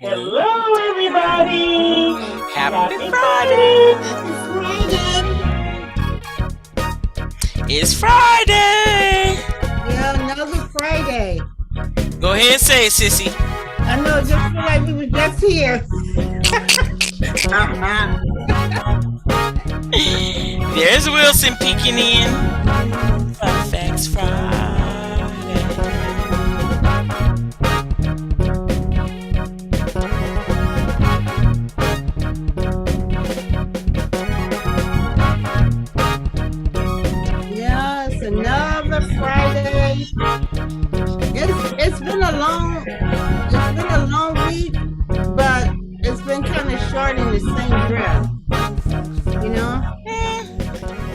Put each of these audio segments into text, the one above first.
Hello. Hello, everybody. Happy Happy Friday. Friday. Happy Friday. It's Friday. Yeah, another Friday. Go ahead and say it, sissy. I know, it just feel like we were just here. There's Wilson peeking in. Fun Facts Friday. Yes, another Friday. It's been a long week, but it's been kind of short in the same breath. You know,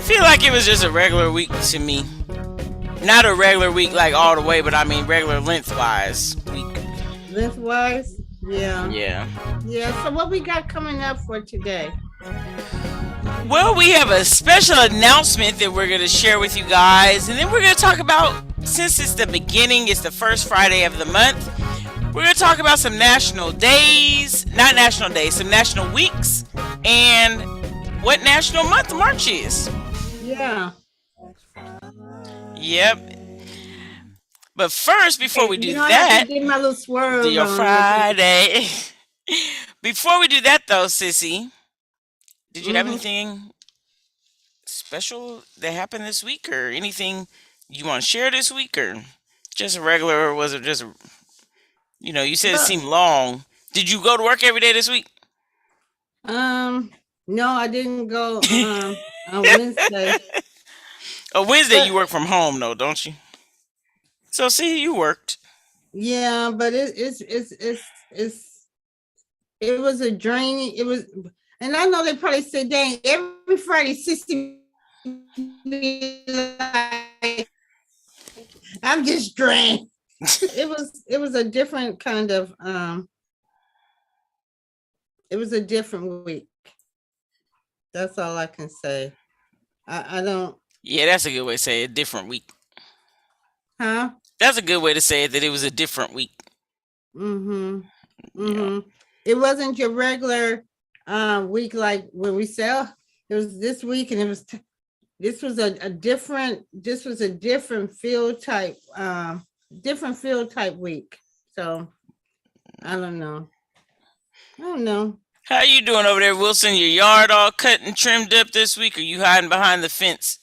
Feel like it was just a regular week to me. Not a regular week like all the way, but I mean regular lengthwise week. lengthwise. Yeah, Yeah. yeah. So what we got coming up for today? Well, we have a special announcement that we're going to share with you guys. And then we're going to talk about, since it's the beginning, it's the first Friday of the month, we're going to talk about some national days, not national days, some national weeks, and what national month March is. Yeah. Yep. But first, before we You do know, I have that, to get my little do swerve your on real quick. Friday. Before we do that, though, Sissy, did you have Mm-hmm. anything special that happened this week or anything you want to share this week or just a regular or was it just you said it But seemed long. Did you go to work every day this week? no, I didn't go on Wednesday. A Wednesday But you work from home though, don't you? So see, you worked. yeah, but it was a draining. It was, and I know they probably say, "Dang, every Friday, 60 like, I'm just drained." It was a different kind of it was a different week. That's all I can say. I don't, Yeah, that's a good way to say it. Different week. huh? That's a good way to say it that it was a different week. Mm-hmm. Yeah. Mm-hmm. It wasn't your regular week like when we sell. It was this week, and this was a different field type week. So I don't know. I don't know. How you doing over there, Wilson? Your yard all cut and trimmed up this week, or you hiding behind the fence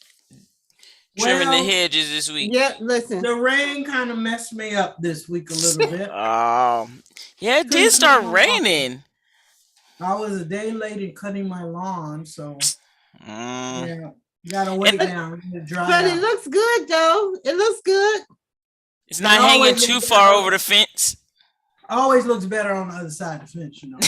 trimming the Well, hedges this week? Yeah, listen. the rain kind of messed me up this week a little bit. Oh, yeah, it did Couldn't cut start my lawn. raining. I was a day late in cutting my lawn, so Mm. yeah, gotta And wait now to dry But it out. looks good though. It looks good. it's It not hanging always too looks far better. over the fence. Always looks better on the other side of the fence, you know.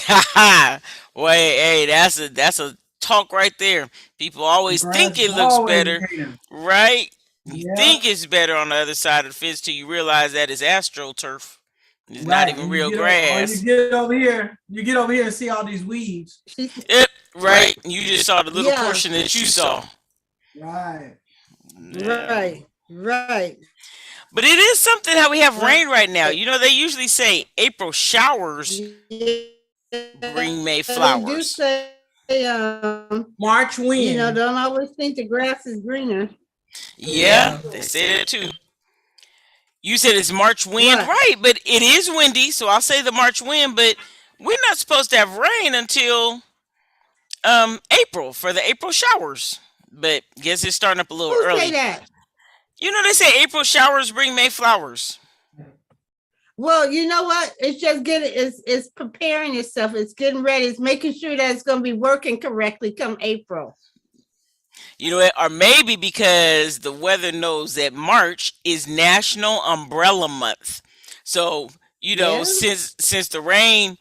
Wait, hey, that's a talk right there. People The always think grass it is looks always better, greener. right? You Yeah, think it's better on the other side of the fence till you realize that it's astroturf. It's not right. even And you real get or you grass. get over here, you get over here and see all these weeds. She, Yep, right. You just saw the little yeah, portion that you saw. Right. Yeah. right. But it is something how we have Right. rain right now. You know, they usually say April showers Yeah, bring May they do flowers. say March wind. don't always think the grass is greener. Yeah, Yeah. they say that too. You said it's March wind, What? right? But it is windy, so I'll say the March wind. But we're not supposed to have rain until April for the April showers. But guess it's starting up a little Who say early. that? You know they say April showers bring May flowers. Well, you know what? It's just it's preparing itself. It's getting ready. It's making sure that it's going to be working correctly come April. You know, or maybe because the weather knows that March is National Umbrella Month. So, Yeah. since the rain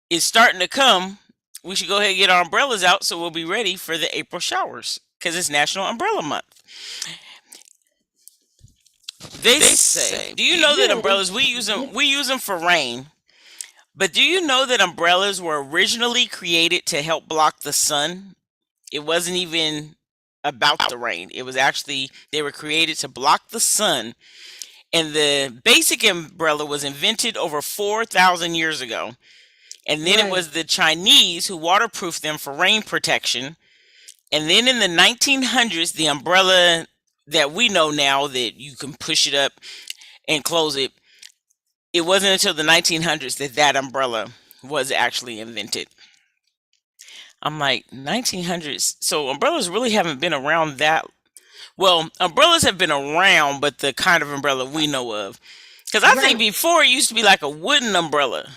is starting to come, we should go ahead and get our umbrellas out so we'll be ready for the April showers because it's National Umbrella Month. They say, do you know that Yeah. umbrellas we use them for rain, but do you know that umbrellas were originally created to help block the sun? It wasn't even about the rain. It was actually they were created to block the sun, and the basic umbrella was invented over 4,000 years ago. And then it Right. was the Chinese who waterproofed them for rain protection. And then in the 1900s, the umbrella that we know now that you can push it up and close it, it wasn't until the 1900s that that umbrella was actually invented. I'm like, 1900s. So umbrellas really haven't been around that. Well, umbrellas have been around, but the kind of umbrella we know of. Because I think Right. before it used to be like a wooden umbrella.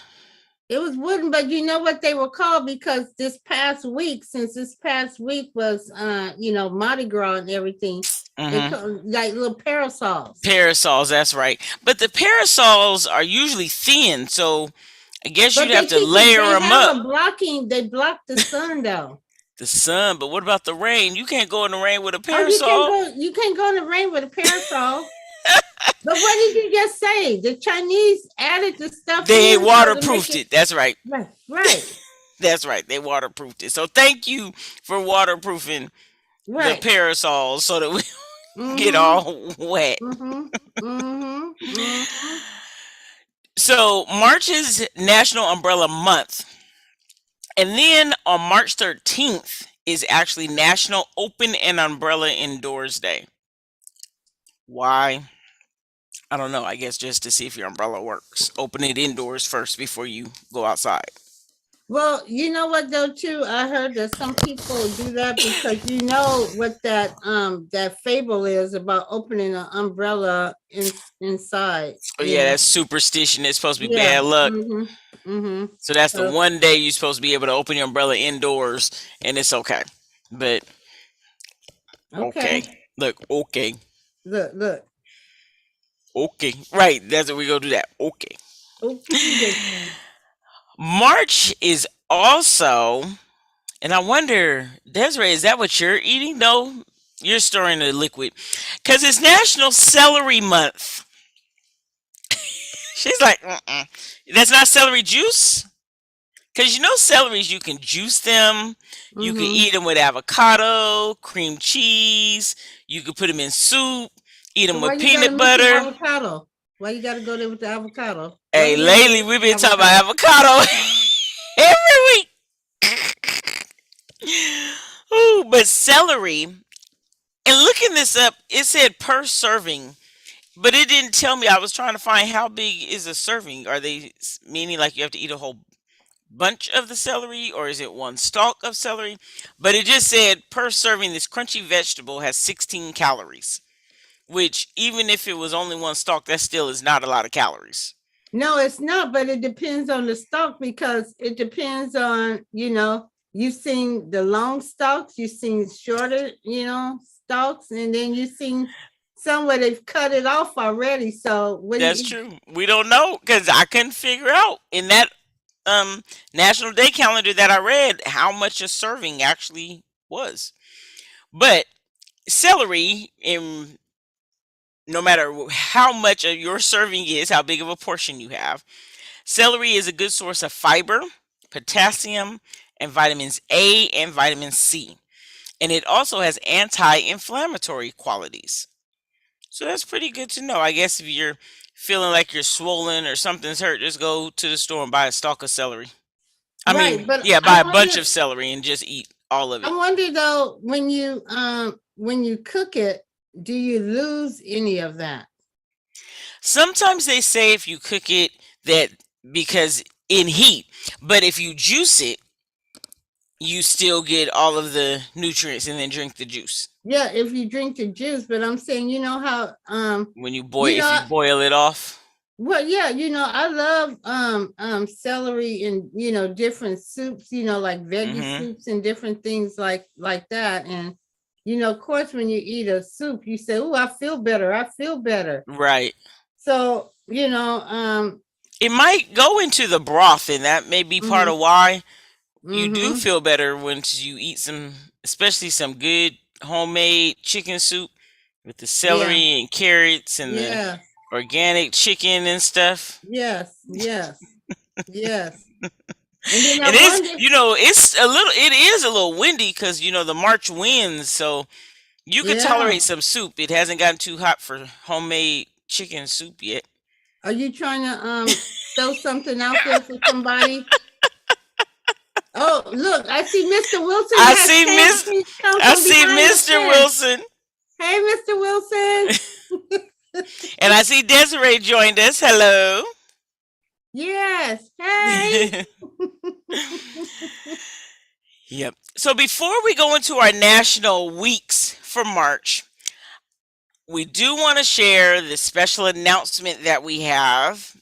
It was wooden, but you know what they were called? Because this past week, since this past week was Mardi Gras and everything, they Hmm. call like little parasols. Parasols, that's right. But the parasols are usually thin, so I guess But you'd have to layer they them have up. a blocking, they block the sun though. The sun, but what about the rain? You can't go in the rain with a Oh, parasol. you can't go in the rain with a parasol. But what did you just say? The Chinese added the stuff They in so to make waterproofed it. That's right. right, right, That's right. They waterproofed it. So thank you for waterproofing the right. parasols so that we get Mm-hmm. all wet. Mm-hmm. Mm-hmm. Mm-hmm. So March is National Umbrella Month. And then on March 13th is actually National Open an Umbrella Indoors Day. Why? I don't know. I guess just to see if your umbrella works. Open it indoors first before you go outside. Well, you know what though too? I heard that some people do that because you know what that fable is about opening an umbrella inside. Oh You yeah, know? that's superstition. It's supposed to be Yeah. bad luck. Mm-hmm. Mm-hmm. So that's the So one day you're supposed to be able to open your umbrella indoors, and it's okay. But okay. okay, look, okay, Look. okay, right. That's what we go do that. Okay. Okay. March is also, and I wonder, Desiree, is that what you're eating? No, you're stirring the liquid, because it's National Celery Month. She's like, that's not celery juice. Because you know celeries, you can juice them. You can Mm-hmm. eat them with avocado, cream cheese. You can put them in soup. Eat So them why with you gotta peanut mention butter. avocado? Why you gotta go there with the avocado? Why Hey, you gotta lately go we've with been talking avocado? about avocado every week. Ooh, but celery, and looking this up, it said per serving, but it didn't tell me. I was trying to find how big is a serving. Are they meaning like you have to eat a whole bunch of the celery, or is it one stalk of celery? But it just said per serving, this crunchy vegetable has 16 calories, which even if it was only one stalk, that still is not a lot of calories. No, it's not, but it depends on the stalk because it depends on, you've seen the long stalks, you've seen shorter, stalks, and then you've seen some where they've cut it off already. So when That's you, true. We don't know because I couldn't figure out in that National Day calendar that I read how much a serving actually was. But celery, in no matter how much of your serving is, how big of a portion you have, celery is a good source of fiber, potassium, and vitamins A and vitamin C. And it also has anti-inflammatory qualities. So that's pretty good to know. I guess if you're feeling like you're swollen or something's hurt, just go to the store and buy a stalk of celery. I right, mean, but yeah, I buy a bunch wonder, of celery and just eat all of I it. wonder though, when you cook it, do you lose any of that? Sometimes they say if you cook it that because in heat, but if you juice it, you still get all of the nutrients and then drink the juice. Yeah, if you drink the juice, but I'm saying, you know how, When you boil, you if you know, boil it off. well, yeah, I love celery in different soups, like veggie Hmm. soups and different things like that. And of course, when you eat a soup, you say, "Oh, I feel better. I feel better." Right. So It might go into the broth, and that may be part mhm, of why you do mhm, feel better once you eat some, especially some good homemade chicken soup with the yeah, celery and carrots and the yeah, organic chicken and stuff. yes, yes, yes. And then I And it's, wonder, it is a little windy because, the March winds, so you could yeah, tolerate some soup. It hasn't gotten too hot for homemade chicken soup yet. are you trying to throw something out there for somebody? Oh, look, I see Mr. Wilson I has see changed Miss. his come I from see behind the Mr. fence. Wilson, Hey, Mr. Wilson. and I see Desiree joined us. Hello. Yes. Hey. Yep. So before we go into our national weeks for March, we do want to share the special announcement that we have.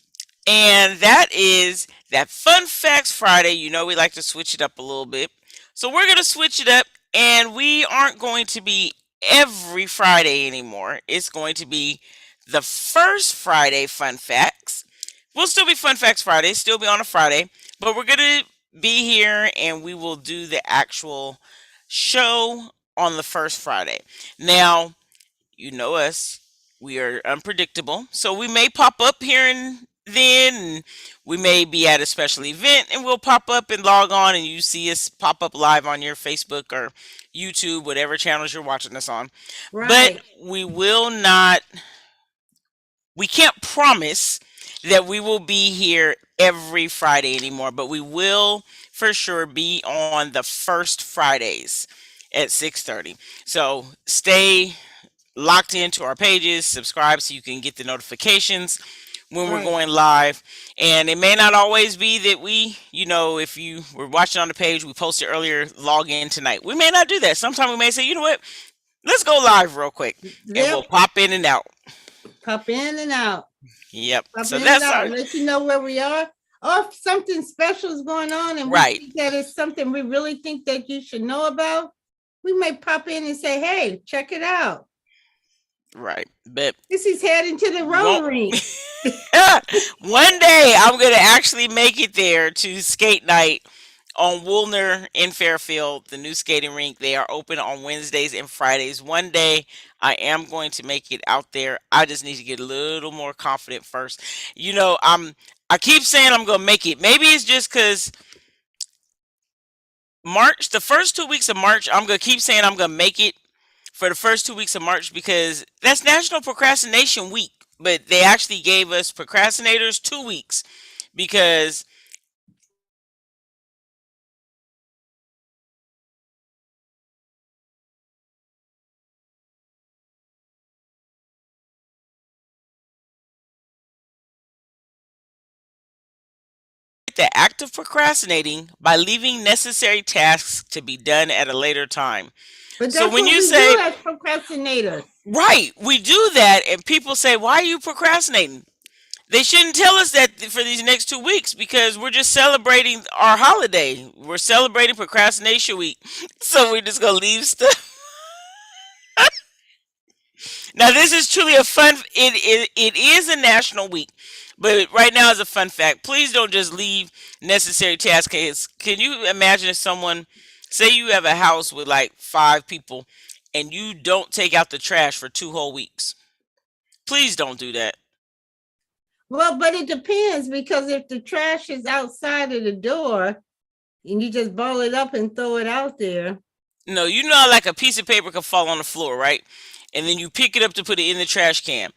And that is that Fun Facts Friday. You know, we like to switch it up a little bit. So we're going to switch it up, and we aren't going to be every Friday anymore. It's going to be the first Friday Fun Facts. We'll still be Fun Facts Friday, still be on a Friday, but we're going to be here and we will do the actual show on the first Friday. Now, you know us, we are unpredictable. So we may pop up here and then, and we may be at a special event and we'll pop up and log on and you see us pop up live on your Facebook or YouTube, whatever channels you're watching us on. But Right. we can't promise that we will be here every Friday anymore, but we will for sure be on the first Fridays at 6:30. So stay locked into our pages, subscribe so you can get the notifications when we're Right. going live. And it may not always be that if you were watching on the page, we posted earlier, log in tonight. We may not do that. Sometimes we may say, you know what, let's go live real quick. And we'll Yep. pop in and out. Pop in and out. Yep. Pop So in and that's out. our Let you know where we are. Or if something special is going on and we right. think that is something we really think that you should know about, we may pop in and say, hey, check it out. Right. But This is heading to the Rotary. one day I'm going to actually make it there to skate night on Woolner in Fairfield, the new skating rink. They are open on Wednesdays and Fridays. One day I am going to make it out there. I just need to get a little more confident first. I keep saying I'm going to make it. Maybe it's just cuz March, the first 2 weeks of March, I'm going to keep saying I'm going to make it for the first 2 weeks of March because that's National Procrastination Week. But they actually gave us procrastinators 2 weeks because the act of procrastinating by leaving necessary tasks to be done at a later time. But So that's when what you we say, do as procrastinators. right, we do that, and people say, why are you procrastinating? They shouldn't tell us that for these next 2 weeks because we're just celebrating our holiday. We're celebrating procrastination week. So we're just going to leave stuff. Now, this is truly a it is a national week, but right now is a fun fact. Please don't just leave necessary tasks. Can you imagine if someone, say you have a house with like 5 people, and you don't take out the trash for 2 whole weeks? Please don't do that. Well, but it depends because if the trash is outside of the door and you just ball it up and throw it out there. No, you know, like a piece of paper could fall on the floor, right? And then you pick it up to put it in the trash can.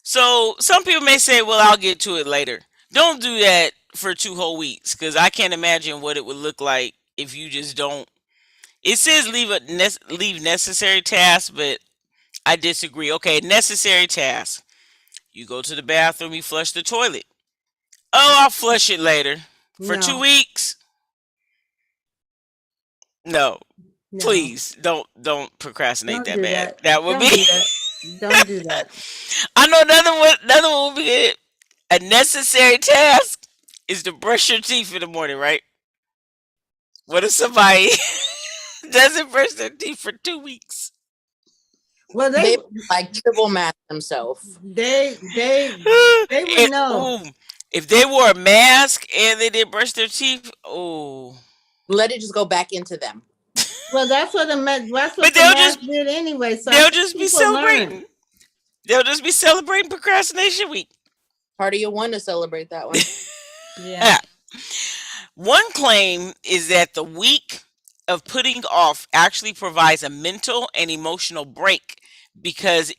So some people may say, well, I'll get to it later. Don't do that for 2 whole weeks because I can't imagine what it would look like if you just don't. It says leave necessary tasks, but I disagree. Okay, necessary tasks. You go to the bathroom, you flush the toilet. Oh, I'll flush it later. For 2 weeks? No. No. Please don't procrastinate Don't that bad. that. That would Don't be. do that. Don't do that. I know another one would be good. A necessary task is to brush your teeth in the morning, right? What if somebody doesn't brush their teeth for 2 weeks? Well, They like triple math themselves. they would know. If they wore a mask and they didn't brush their teeth, Let it just go back into them. Well, that's what But they'll just did anyway. So they'll just be people celebrating. learn. They'll just be celebrating procrastination week. Part of your one to celebrate that one. Yeah. One claim is that the week of putting off actually provides a mental and emotional break because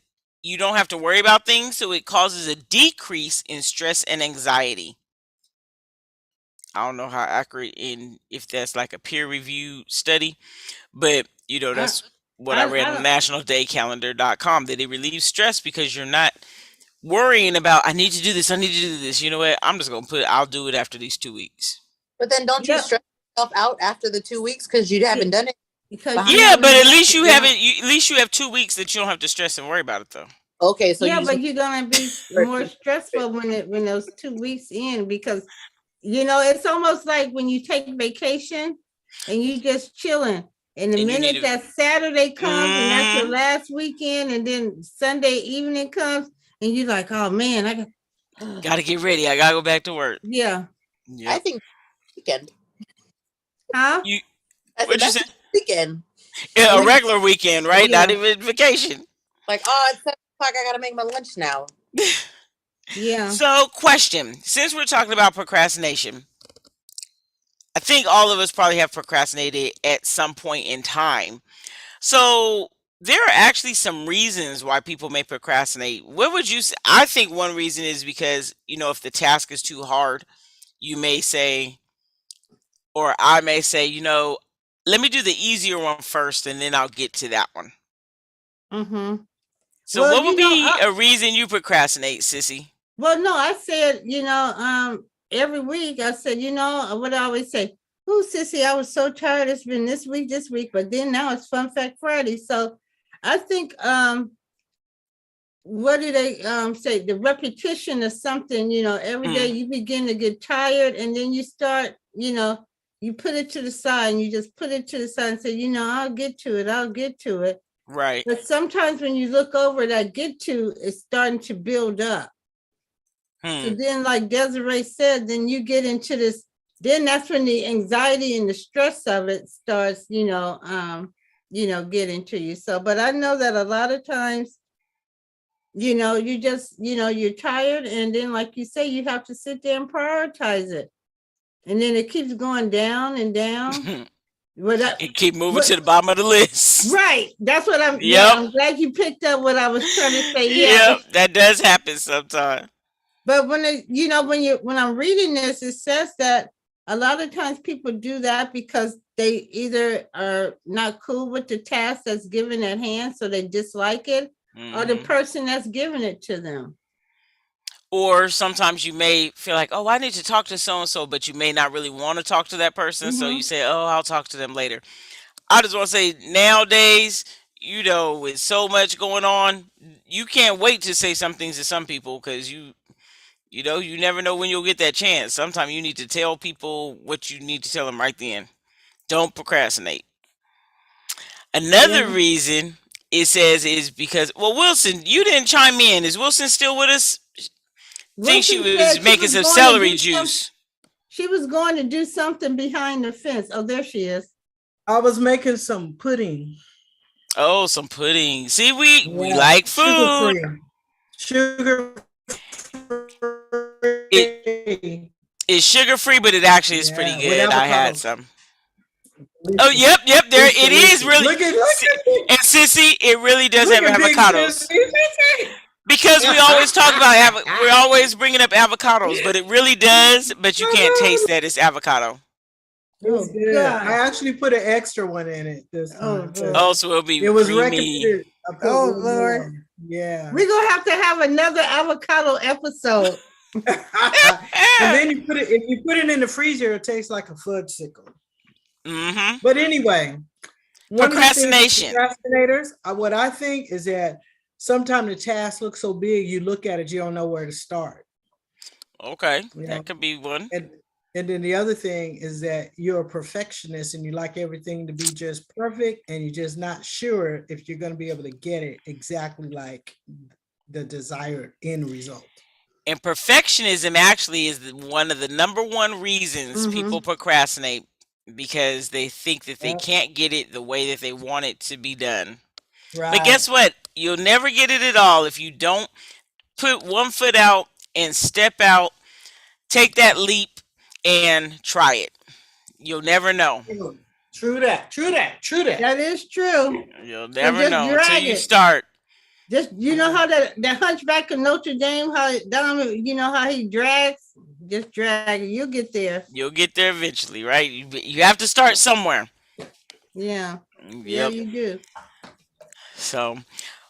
you don't have to worry about things, so it causes a decrease in stress and anxiety. I don't know how accurate in if that's like a peer reviewed study, but I, that's what I read I on don't, nationaldaycalendar.com that it relieves stress because you're not worrying about I need to do this, I need to do this. You know what? I'm just gonna I'll do it after these 2 weeks. But then don't you yeah, stress yourself out after the 2 weeks because you haven't done it because you behind? Yeah, but haven't at done least it. you Yeah. haven't. At least you have 2 weeks that you don't have to stress and worry about it, though. Okay, so you Yeah, just but you're gonna be more stressful when those 2 weeks in because it's almost like when you take vacation and you just chilling. And the And you need minute to. that Saturday comes and that's your Mm, last weekend, and then Sunday evening comes, and you're like, oh man, I got gotta get ready. I gotta go back to work. yeah. I Yep. think weekend. Huh? You. I said What'd you that's say? the weekend. Yeah, a Yeah. regular weekend, right? Not Yeah. even vacation. Like, oh, it's 7 o'clock. I gotta make my lunch now. Yeah. So, question: since we're talking about procrastination, I think all of us probably have procrastinated at some point in time. So there are actually some reasons why people may procrastinate. What would you say? I think one reason is because, if the task is too hard, you may say, or I may say, let me do the easier one first and then I'll get to that one. Mm-hmm. So Well, what would be a reason you procrastinate, sissy? well, no, I said, every week I said, what I always say, oh, sissy, I was so tired. It's been this week, but then now it's Fun Fact Friday. So I think, what do they say? The repetition of something, every day you begin to get tired and then you start, you put it to the side and you just put it to the side and say, I'll get to it. I'll get to it. Right. But sometimes when you look over that get to, it's starting to build up. So then, like Desiree said, then you get into this, then that's when the anxiety and the stress of it starts, getting to you. So, but I know that a lot of times, you just, you're tired. And then, like you say, you have to sit there and prioritize it. And then it keeps going down and down. And keep moving to the bottom of the list. Right. That's what Yep. I'm glad you picked up what I was trying to say. Yep, that does happen sometimes. But when when I'm reading this, it says that a lot of times people do that because they either are not cool with the task that's given at hand, so they dislike it, or the person that's giving it to them. Or sometimes you may feel like, oh, I need to talk to so-and-so, but you may not really want to talk to that person. So you say, oh, I'll talk to them later. I just want to say nowadays, with so much going on, you can't wait to say some things to some people because you never know when you'll get that chance. Sometimes you need to tell people what you need to tell them right then. Don't procrastinate. Another reason it says is because, well, Wilson, you didn't chime in. Is Wilson still with us? Think she was making some celery juice. She was going to do something behind the fence. Oh, there she is. I was making some pudding. Oh, some pudding. See, we like food. Sugar free. It's sugar free, but it actually is pretty good. I had some. Oh, yep. There it is. Really, look at and sissy, it really does have avocados. Because we always talk about we're always bringing up avocados, but it really does. But you can't taste that it's avocado. Oh, good. I actually put an extra one in it this time. Oh, so it'll be. It was creamy. recommended. Oh Lord. Yeah. We're gonna have another avocado episode. And then you put it. If you put it in the freezer, it tastes like a fudgesicle. Mm-hmm. But anyway, procrastination. Procrastinators. What I think is that sometimes the task looks so big, you look at it, you don't know where to start. Okay, that could be one. And then the other thing is that you're a perfectionist and you like everything to be just perfect, and you're just not sure if you're going to be able to get it exactly like the desired end result. And perfectionism actually is one of the number one reasons people procrastinate, because they think that they can't get it the way that they want it to be done. Right. But guess what? You'll never get it at all if you don't put one foot out and step out, take that leap and try it. You'll never know. True that. That is true. You'll never know until you start. Just you know how the Hunchback of Notre Dame, how you know how he drags, just drag it. You'll get there. You'll get there eventually, right? You have to start somewhere. Yeah, yeah, Yep. you do. So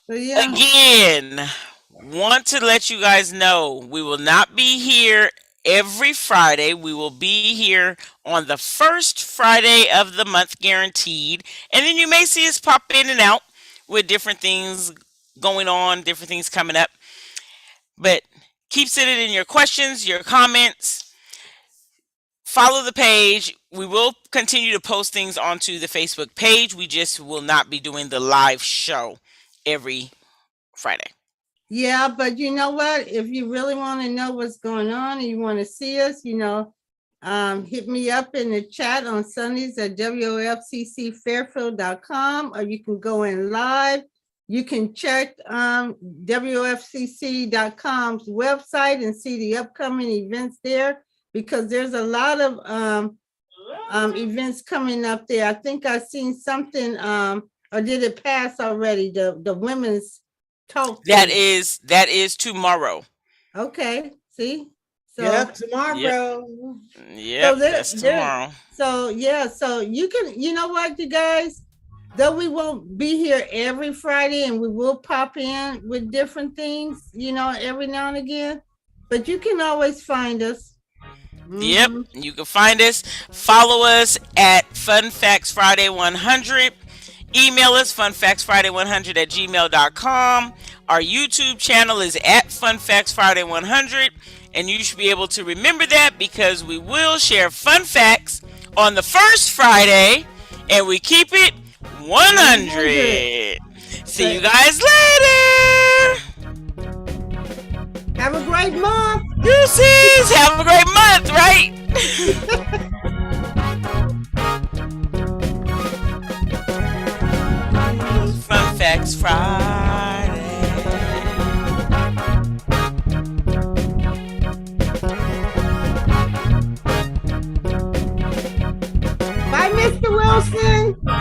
So yeah, again, want to let you guys know we will not be here every Friday. We will be here on the first Friday of the month, guaranteed. And then you may see us pop in and out with different things going on, different things coming up. But keep sending in your questions, your comments. Follow the page. We will continue to post things onto the Facebook page. We just will not be doing the live show every Friday. yeah, but you know what? If you really want to know what's going on and you want to see us, hit me up in the chat on Sundays at WFCCFairfield.com, or you can go in live. You can check WFCC.com's website and see the upcoming events there, because there's a lot of events coming up there. I think I've seen something, or did it pass already? The women's talk. That thing. is tomorrow. Okay, see? So Yep, tomorrow. Yep, there- that's there- tomorrow. So yeah, so you can, you know what, you guys, though we won't be here every Friday and we will pop in with different things, every now and again, but you can always find us. Yep, Mhm. you can find us. Follow us at Fun Facts Friday 100. Email us funfactsfriday100@gmail.com. Our YouTube channel is at Fun Facts Friday 100, and you should be able to remember that because we will share fun facts on the first Friday, and we keep it 100. See you guys later. Have a great month. Deuces. Have a great month, right? Fun Facts Friday. Bye, Mr. Wilson.